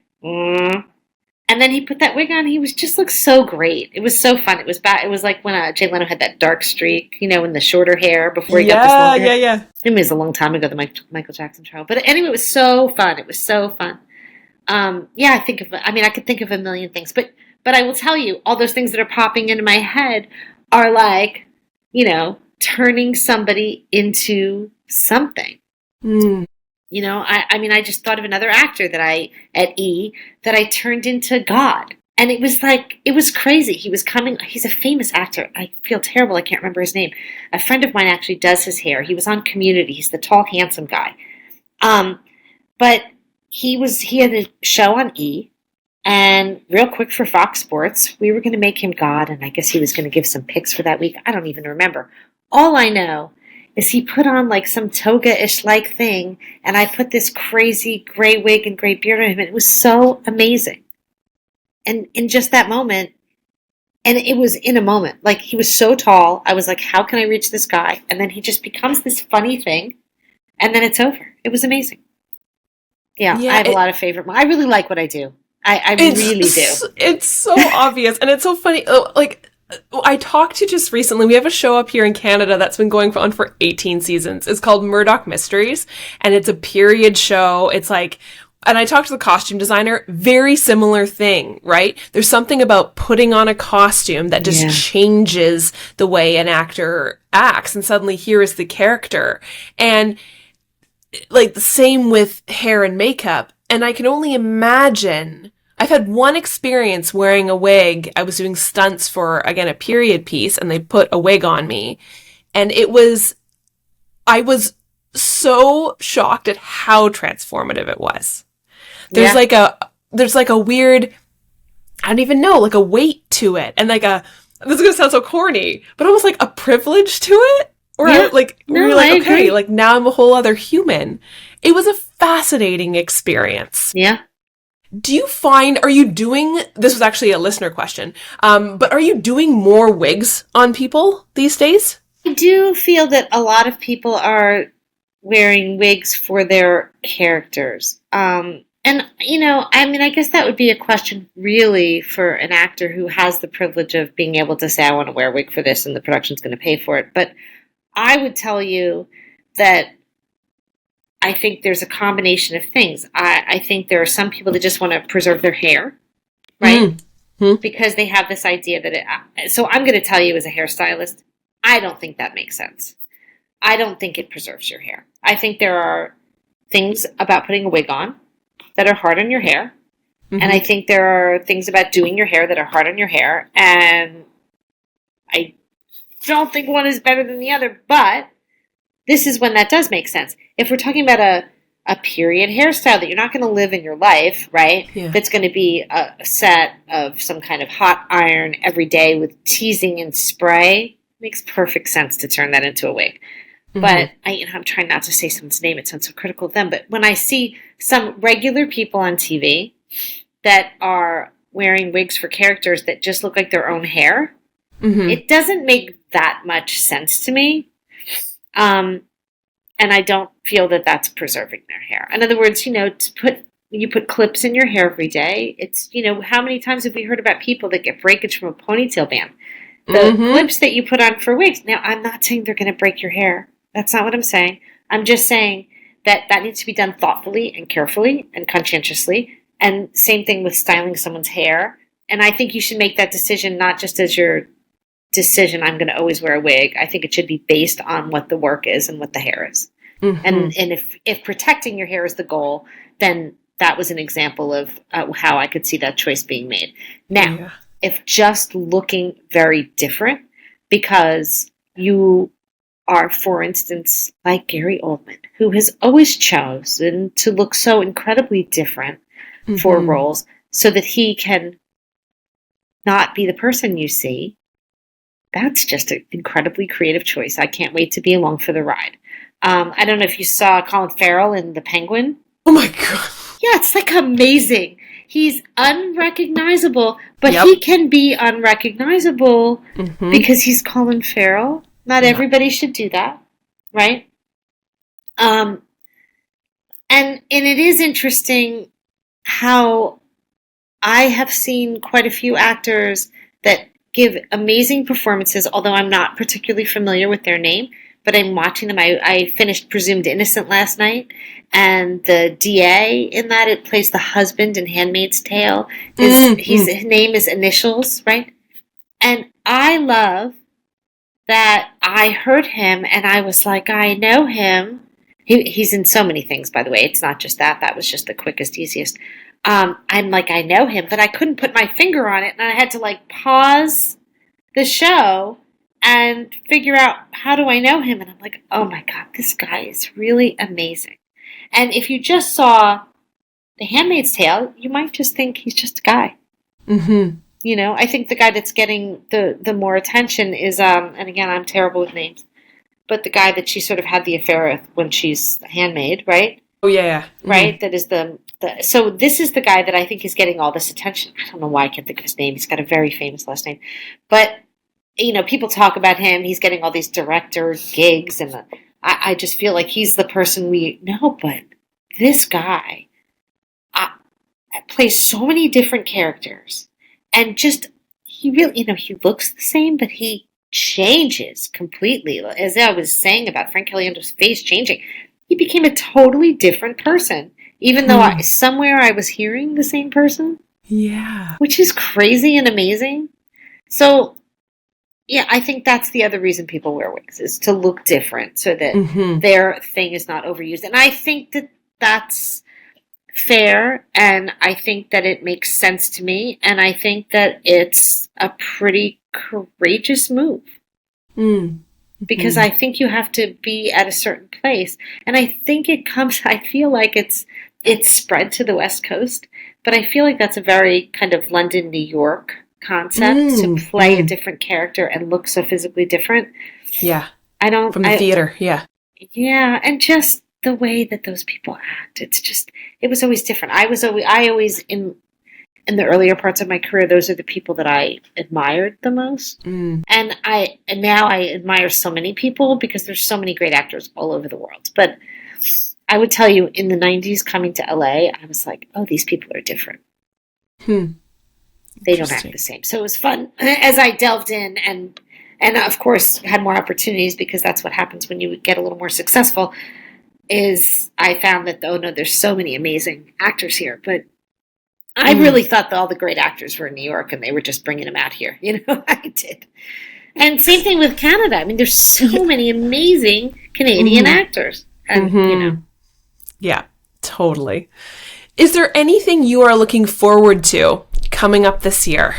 and then he put that wig on. He just looked so great. It was so fun. It was bad. It was like when Jay Leno had that dark streak, in the shorter hair before he got this longer hair. Yeah. It was a long time ago, the Michael Jackson trial. But anyway, it was so fun. It was so fun. I could think of a million things. But I will tell you, all those things that are popping into my head are like, turning somebody into something. I just thought of another actor at E that I turned into God. And it was crazy. He's a famous actor. I feel terrible. I can't remember his name. A friend of mine actually does his hair. He was on Community. He's the tall, handsome guy. But he had a show on E. And real quick for Fox Sports, we were going to make him God. And I guess he was going to give some picks for that week. I don't even remember. All I know is he put on like some toga-ish like thing, and I put this crazy gray wig and gray beard on him, and it was so amazing. And in just that moment, and it was in a moment, like he was so tall, I was like, how can I reach this guy? And then he just becomes this funny thing, and then it's over. It was amazing. Yeah, I have a lot of favorite. I really like what I do. I really do. It's so obvious, and it's so funny. Like, I talked to just recently, we have a show up here in Canada that's been going on for 18 seasons. It's called Murdoch Mysteries, and it's a period show. It's like, and I talked to the costume designer, very similar thing, right? There's something about putting on a costume that just changes the way an actor acts, and suddenly here is the character. And like the same with hair and makeup. And I can only imagine, I've had one experience wearing a wig. I was doing stunts for, again, a period piece, and they put a wig on me. And I was so shocked at how transformative it was. There's like a weird, I don't even know, like a weight to it. And like this is going to sound so corny, but almost like a privilege to it. Or you're like, okay, like now I'm a whole other human. It was a fascinating experience. Yeah. Do you find, this was actually a listener question, but are you doing more wigs on people these days? I do feel that a lot of people are wearing wigs for their characters. And, I guess that would be a question really for an actor who has the privilege of being able to say, I want to wear a wig for this and the production's going to pay for it. But I would tell you that I think there's a combination of things. I think there are some people that just want to preserve their hair, right? Mm-hmm. Because they have this idea that so I'm going to tell you as a hairstylist, I don't think that makes sense. I don't think it preserves your hair. I think there are things about putting a wig on that are hard on your hair. Mm-hmm. And I think there are things about doing your hair that are hard on your hair. And I don't think one is better than the other, but this is when that does make sense. If we're talking about a period hairstyle that you're not going to live in your life, right? Yeah. That's going to be a set of some kind of hot iron every day with teasing and spray, makes perfect sense to turn that into a wig. Mm-hmm. But I'm trying not to say someone's name. It sounds so critical of them. But when I see some regular people on TV that are wearing wigs for characters that just look like their own hair, mm-hmm. It doesn't make that much sense to me. And I don't feel that that's preserving their hair. In other words, you put clips in your hair every day. It's, how many times have we heard about people that get breakage from a ponytail band? The mm-hmm. clips that you put on for wigs. Now, I'm not saying they're going to break your hair. That's not what I'm saying. I'm just saying that needs to be done thoughtfully and carefully and conscientiously. And same thing with styling someone's hair. And I think you should make that decision not just as your decision, I'm going to always wear a wig. I think it should be based on what the work is and what the hair is. Mm-hmm. And if protecting your hair is the goal, then that was an example of how I could see that choice being made. Now, if just looking very different because you are, for instance, like Gary Oldman, who has always chosen to look so incredibly different mm-hmm. for roles so that he can not be the person you see, that's just an incredibly creative choice. I can't wait to be along for the ride. I don't know if you saw Colin Farrell in The Penguin. Oh my God. Yeah, it's like amazing. He's unrecognizable, but he can be unrecognizable mm-hmm. because he's Colin Farrell. Not everybody should do that, right? And it is interesting how I have seen quite a few actors that give amazing performances, although I'm not particularly familiar with their name, but I'm watching them. I finished Presumed Innocent last night, and the DA in that, it plays the husband in Handmaid's Tale. His name is Initials, right? And I love that I heard him, and I was like, I know him. He's in so many things, by the way. It's not just that. That was just the quickest, easiest. I'm like, I know him, but I couldn't put my finger on it, and I had to pause the show and figure out, how do I know him? And I'm like, oh my God, this guy is really amazing. And if you just saw The Handmaid's Tale, you might just think he's just a guy. Mm-hmm. I think the guy that's getting the more attention is, and again, I'm terrible with names, but the guy that she sort of had the affair with when she's a handmaid, right? Oh, yeah. Mm-hmm. Right? That is so this is the guy that I think is getting all this attention. I don't know why I can't think of his name. He's got a very famous last name. But, people talk about him. He's getting all these director gigs, and I just feel like he's the person we know. But this guy plays so many different characters, and just, he really, he looks the same, but he changes completely. As I was saying about Frank Caliendo's face changing, he became a totally different person. Even though somewhere I was hearing the same person. Yeah. Which is crazy and amazing. So, yeah, I think that's the other reason people wear wigs, is to look different so that their thing is not overused. And I think that that's fair, and I think that it makes sense to me, and I think that it's a pretty courageous move. Because I think you have to be at a certain place. And I think I feel like it's spread to the West Coast, but I feel like that's a very kind of London, New York concept to play a different character and look so physically different. Yeah. From the theater, yeah. Yeah, and just the way that those people act. It was always different. I always in the earlier parts of my career, those are the people that I admired the most. And now I admire so many people because there's so many great actors all over the world. But I would tell you, in the 90s coming to LA, I was like, oh, these people are different. They don't act the same. So it was fun as I delved in and of course had more opportunities, because that's what happens when you get a little more successful, is I found that, oh no, there's so many amazing actors here. But I really thought that all the great actors were in New York and they were just bringing them out here. I did. And same thing with Canada. I mean, there's so many amazing Canadian actors. And, Yeah, totally. Is there anything you are looking forward to coming up this year?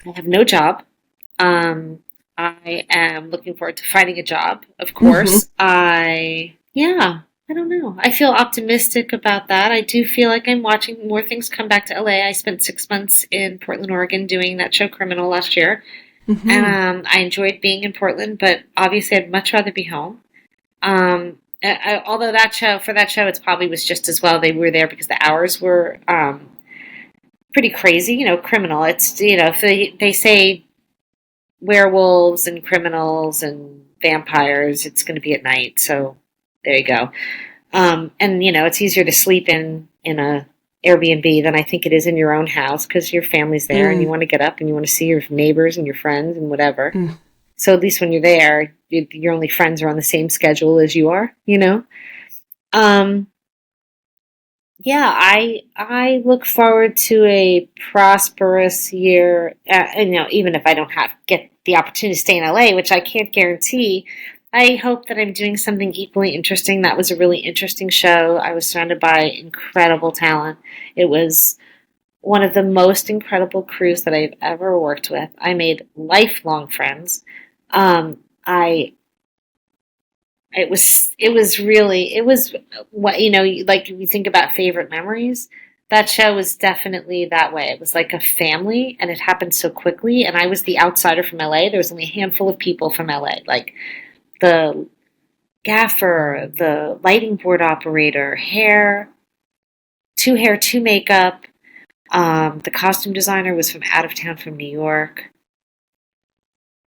I have no job. I am looking forward to finding a job, of course. I don't know. I feel optimistic about that. I do feel like I'm watching more things come back to LA. I spent 6 months in Portland, Oregon doing that show Criminal last year. And I enjoyed being in Portland, but obviously I'd much rather be home. Although for that show, it probably was just as well they were there because the hours were pretty crazy. Criminal. It's, if they say werewolves and criminals and vampires, it's going to be at night. So there you go. And, it's easier to sleep in a Airbnb than I think it is in your own house, because your family's there and you want to get up and you want to see your neighbors and your friends and whatever. So at least when you're there, your only friends are on the same schedule as you are, I look forward to a prosperous year. Even if I don't get the opportunity to stay in LA, which I can't guarantee, I hope that I'm doing something equally interesting. That was a really interesting show. I was surrounded by incredible talent. It was one of the most incredible crews that I've ever worked with. I made lifelong friends. It was what, like you think about favorite memories. That show was definitely that way. It was like a family, and it happened so quickly. And I was the outsider from LA. There was only a handful of people from LA, like the gaffer, the lighting board operator, two hair, two makeup. The costume designer was from out of town from New York.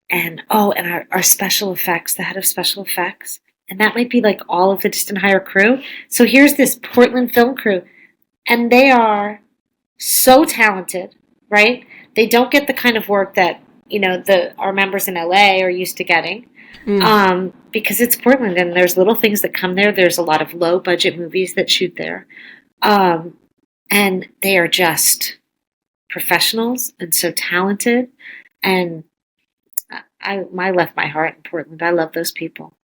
And our special effects, the head of special effects. And that might be like all of the Distant Hire crew. So here's this Portland film crew. And they are so talented, right? They don't get the kind of work that, our members in LA are used to getting. Because it's Portland and there's little things that come there. There's a lot of low budget movies that shoot there. And they are just professionals and so talented. And I left my heart in Portland. I love those people.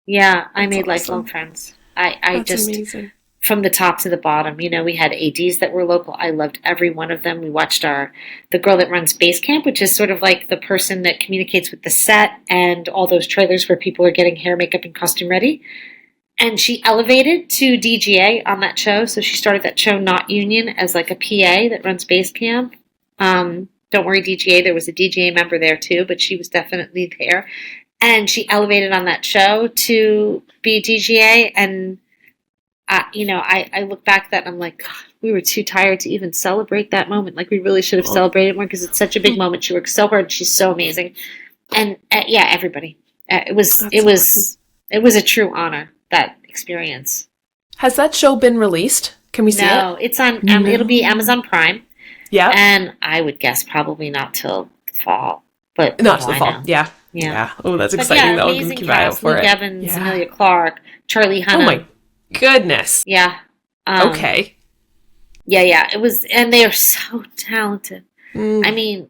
Yeah, I made lifelong friends. I just, amazing. From the top to the bottom, we had ADs that were local. I loved every one of them. We watched the girl that runs Base Camp, which is sort of like the person that communicates with the set and all those trailers where people are getting hair, makeup, and costume ready. And she elevated to DGA on that show. So she started that show, Not Union, as like a PA that runs Base Camp. Don't worry, DGA. There was a DGA member there too, but she was definitely there. And she elevated on that show to be DGA. And, I look back at that and I'm like, God, we were too tired to even celebrate that moment. Like, we really should have celebrated more because it's such a big moment. She worked so hard. She's so amazing. And, everybody. It was a true honor, that experience. Has that show been released? Can we see it? No, it's on, it'll be Amazon Prime. Yeah. And I would guess probably not till fall. But not till the fall. Yeah. Oh, that's exciting though. Amazing Keep an eye out for Luke it. Evans, Amelia Clark, Charlie Hunnam. Oh my goodness. Yeah. Okay. Yeah. It was, and they are so talented. I mean,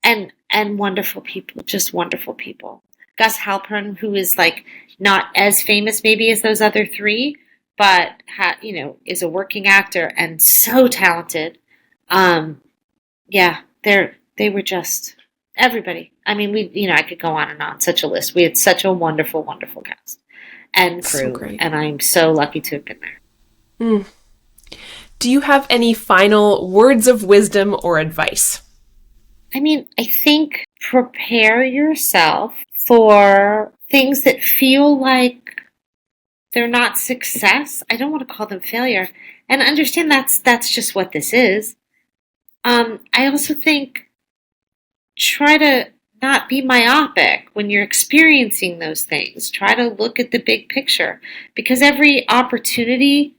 and wonderful people, just wonderful people. Gus Halpern, who is like not as famous maybe as those other three, but is a working actor and so talented. They were just everybody. I mean, I could go on and on, such a list. We had such a wonderful, wonderful cast and crew, so great. And I'm so lucky to have been there. Do you have any final words of wisdom or advice? I mean, I think prepare yourself for things that feel like they're not success. I don't want to call them failure. And understand that's just what this is. I also think try to not be myopic when you're experiencing those things. Try to look at the big picture, because every opportunity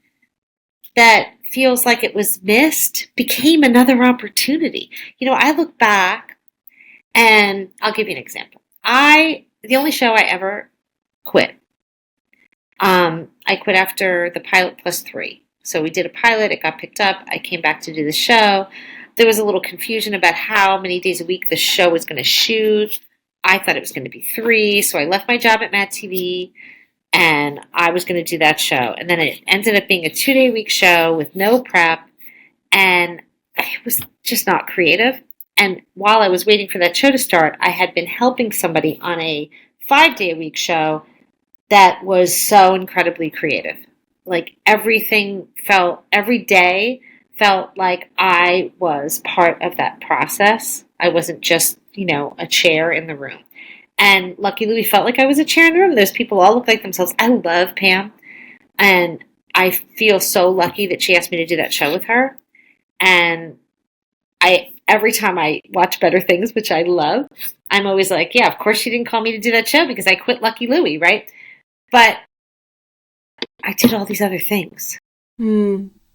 that feels like it was missed became another opportunity. I look back and I'll give you an example. The only show I ever quit, I quit after the pilot plus 3. So we did a pilot, it got picked up, I came back to do the show. There was a little confusion about how many days a week the show was going to shoot. I thought it was going to be 3, so I left my job at Mad TV, and I was going to do that show. And then it ended up being a 2-day-week show with no prep, and it was just not creative. And while I was waiting for that show to start, I had been helping somebody on a 5-day-a-week show that was so incredibly creative. Like every day felt like I was part of that process. I wasn't just, a chair in the room. And Lucky Louie felt like I was a chair in the room. Those people all look like themselves. I love Pam. And I feel so lucky that she asked me to do that show with her. And every time I watch Better Things, which I love, I'm always like, yeah, of course she didn't call me to do that show because I quit Lucky Louie, right? But I did all these other things.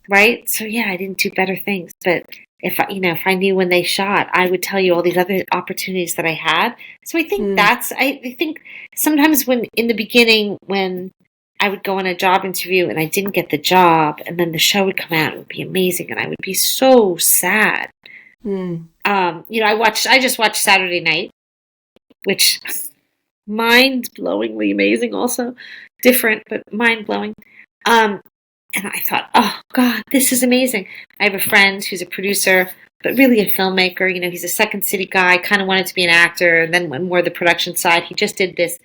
Right? So yeah, I didn't do Better Things. But if I knew when they shot, I would tell you all these other opportunities that I had. So I think I think sometimes in the beginning, when I would go on a job interview and I didn't get the job, and then the show would come out, it would be amazing, and I would be so sad. I just watched Saturday Night, which mind-blowingly amazing also. Different, but mind-blowing. And I thought, oh, God, this is amazing. I have a friend who's a producer, but really a filmmaker. He's a Second City guy, kind of wanted to be an actor, and then went more the production side. He just did this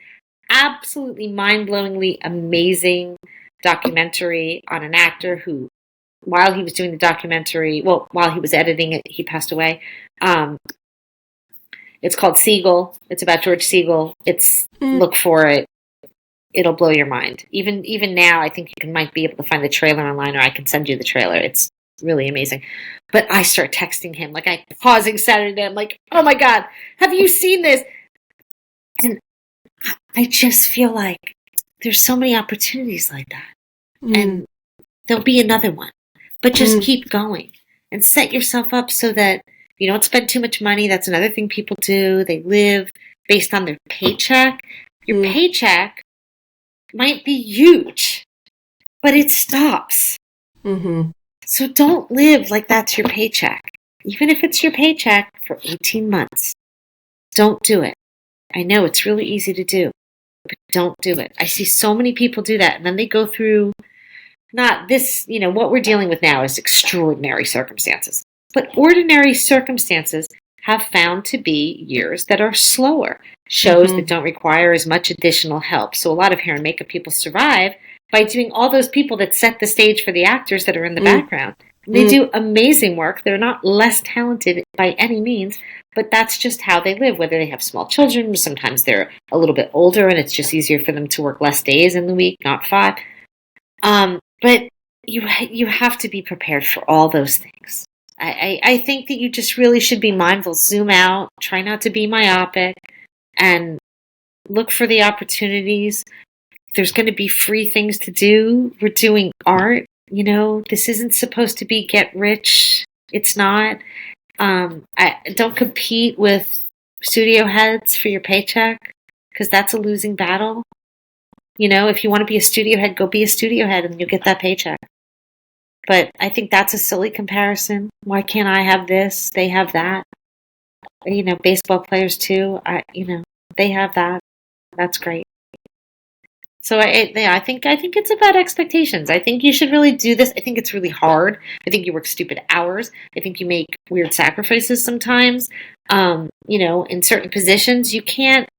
absolutely mind-blowingly amazing documentary on an actor who, while he was doing the documentary, while he was editing it, he passed away. It's called Siegel. It's about George Siegel. Look for it. It'll blow your mind. Even now, I think you might be able to find the trailer online, or I can send you the trailer. It's really amazing. But I start texting him, like I pausing Saturday. I'm like, oh my God, have you seen this? And I just feel like there's so many opportunities like that. And there'll be another one. But just keep going and set yourself up so that you don't spend too much money. That's another thing people do. They live based on their paycheck. Your paycheck might be huge, but it stops. So don't live like that's your paycheck. Even if it's your paycheck for 18 months, don't do it. I know it's really easy to do, but don't do it. I see so many people do that, and then they go through not this, what we're dealing with now is extraordinary circumstances, but ordinary circumstances have found to be years that are slower, shows that don't require as much additional help. So a lot of hair and makeup people survive by doing all those people that set the stage for the actors that are in the background. They do amazing work. They're not less talented by any means, but that's just how they live, whether they have small children. Sometimes they're a little bit older and it's just easier for them to work less days in the week, not 5. But you have to be prepared for all those things. I think that you just really should be mindful. Zoom out, try not to be myopic, and look for the opportunities. There's going to be free things to do. We're doing art. This isn't supposed to be get rich. It's not. Don't compete with studio heads for your paycheck, because that's a losing battle. If you want to be a studio head, go be a studio head and you'll get that paycheck. But I think that's a silly comparison. Why can't I have this? They have that. Baseball players too. They have that. That's great. So I think it's about expectations. I think you should really do this. I think it's really hard. I think you work stupid hours. I think you make weird sacrifices sometimes. In certain positions, you can't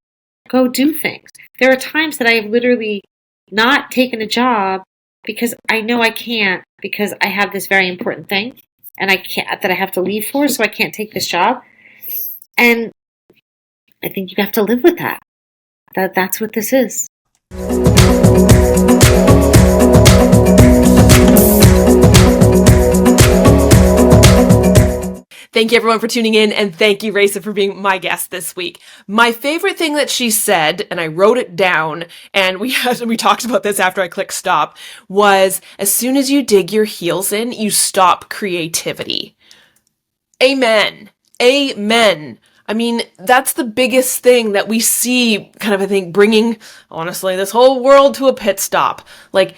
go do things. There are times that I've literally not taken a job because I know I can't, because I have this very important thing and I have to leave for, so I can't take this job. And I think you have to live with that. That's what this is. Thank you everyone for tuning in, and thank you, Raissa, for being my guest this week. My favorite thing that she said, and I wrote it down, and we talked about this after I clicked stop, was as soon as you dig your heels in, you stop creativity. Amen. Amen. I mean, that's the biggest thing that we see kind of, I think, bringing, honestly, this whole world to a pit stop. Like,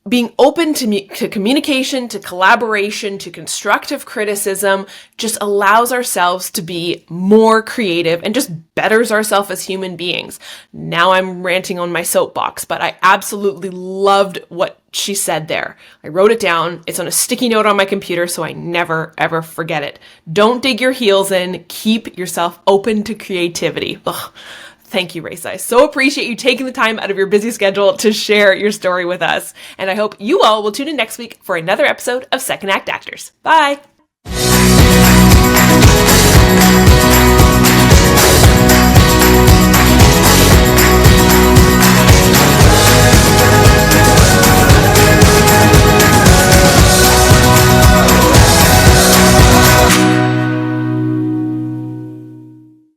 being open to communication, to collaboration, to constructive criticism just allows ourselves to be more creative and just betters ourselves as human beings. Now I'm ranting on my soapbox, but I absolutely loved what she said there. I wrote it down. It's on a sticky note on my computer, so I never, ever forget it. Don't dig your heels in. Keep yourself open to creativity. Ugh. Thank you, Raissa. I so appreciate you taking the time out of your busy schedule to share your story with us. And I hope you all will tune in next week for another episode of Second Act Actors. Bye.